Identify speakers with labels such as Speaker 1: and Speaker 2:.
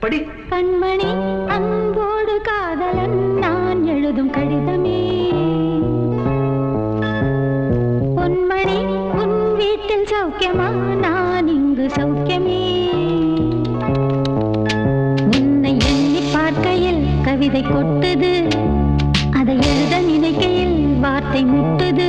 Speaker 1: படி.
Speaker 2: கண்மணி அன்போடு காதலன் நான் எழுதும் கடிதமே. பொன்மணி உன் வீட்டில் சௌக்கியமா, நான் இங்கு சௌக்கியமே. உன்னை எண்ணி பார்க்கையில் கவிதை கொட்டுது, அதை எழுத நினைக்கையில் வார்த்தை முட்டுது.